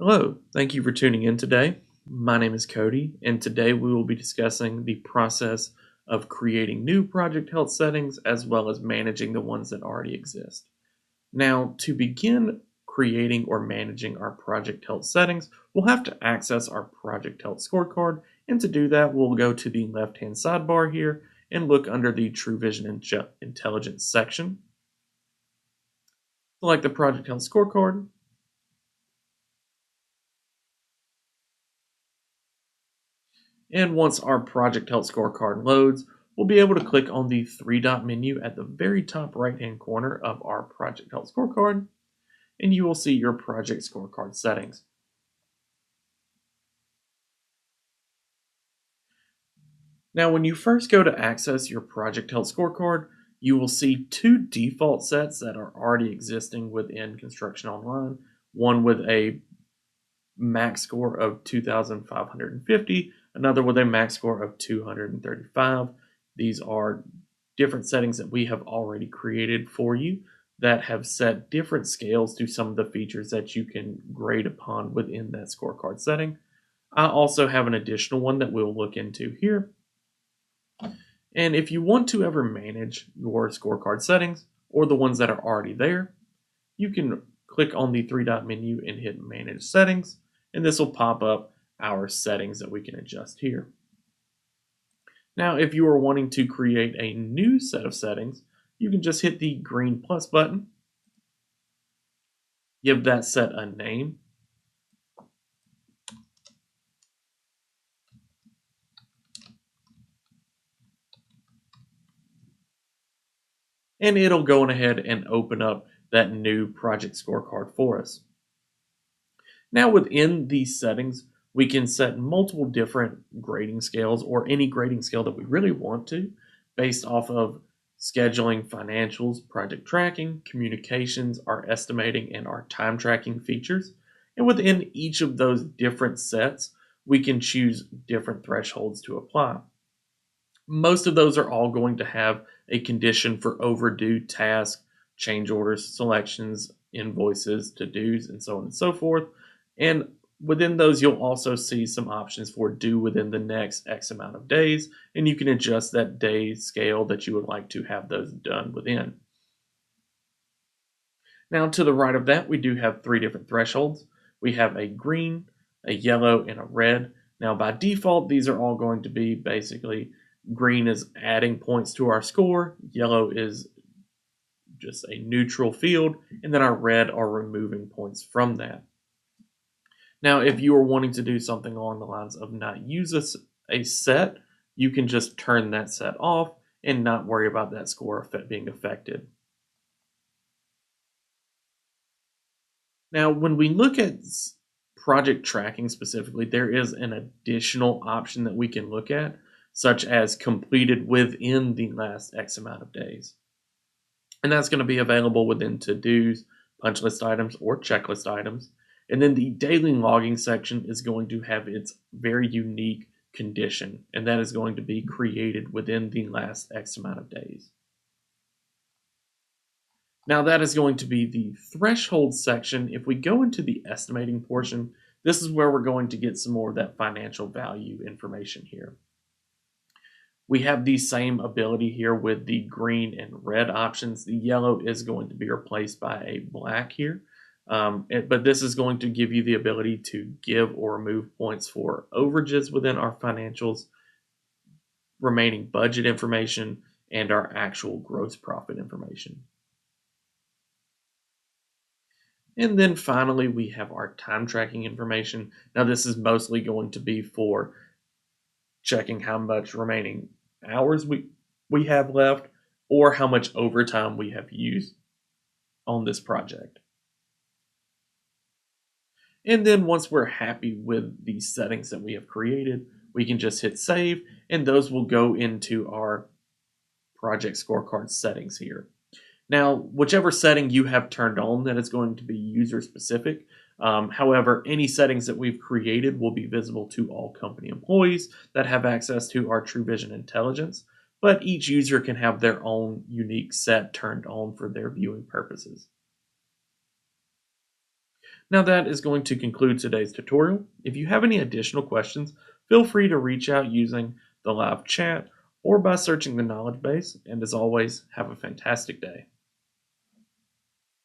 Hello, thank you for tuning in today. My name is Cody, and today we will be discussing the process of creating new project health settings as well as managing the ones that already exist. Now, to begin creating or managing our project health settings, we'll have to access our project health scorecard, and to do that, we'll go to the left-hand sidebar here and look under the TrueVision Intelligence section. Select the project health scorecard. And once our project health scorecard loads, we'll be able to click on the three-dot menu at the very top right-hand corner of our project health scorecard, and you will see your project scorecard settings. Now, when you first go to access your project health scorecard, you will see two default sets that are already existing within Construction Online, one with a max score of 2,550, another with a max score of 235. These are different settings that we have already created for you that have set different scales to some of the features that you can grade upon within that scorecard setting. I also have an additional one that we'll look into here. And if you want to ever manage your scorecard settings or the ones that are already there, you can click on the three-dot menu and hit Manage Settings, and this will pop up our settings that we can adjust here. Now, if you are wanting to create a new set of settings, you can just hit the green plus button, give that set a name, and it'll go on ahead and open up that new project scorecard for us. Now, within these settings, we can set multiple different grading scales or any grading scale that we really want to based off of scheduling, financials, project tracking, communications, our estimating, and our time tracking features. And within each of those different sets, we can choose different thresholds to apply. Most of those are all going to have a condition for overdue tasks, change orders, selections, invoices, to-dos, and so on and so forth. And within those, you'll also see some options for due within the next X amount of days, and you can adjust that day scale that you would like to have those done within. Now, to the right of that, we do have three different thresholds. We have a green, a yellow, and a red. Now, by default, these are all going to be basically green is adding points to our score, yellow is just a neutral field, and then our red are removing points from that. Now, if you are wanting to do something along the lines of not use a set, you can just turn that set off and not worry about that score being affected. Now, when we look at project tracking specifically, there is an additional option that we can look at, such as completed within the last X amount of days. And that's going to be available within to-dos, punch list items, or checklist items. And then the daily logging section is going to have its very unique condition, and that is going to be created within the last X amount of days. Now that is going to be the threshold section. If we go into the estimating portion, this is where we're going to get some more of that financial value information here. We have the same ability here with the green and red options. The yellow is going to be replaced by a black here. But this is going to give you the ability to give or remove points for overages within our financials, remaining budget information, and our actual gross profit information. And then finally, we have our time tracking information. Now, this is mostly going to be for checking how much remaining hours we have left or how much overtime we have used on this project. And then once we're happy with the settings that we have created, we can just hit save, and those will go into our project scorecard settings here. Now, whichever setting you have turned on, that is going to be user specific. However, any settings that we've created will be visible to all company employees that have access to our TrueVision Intelligence, but each user can have their own unique set turned on for their viewing purposes. Now that is going to conclude today's tutorial. If you have any additional questions, feel free to reach out using the live chat or by searching the knowledge base. And as always, have a fantastic day.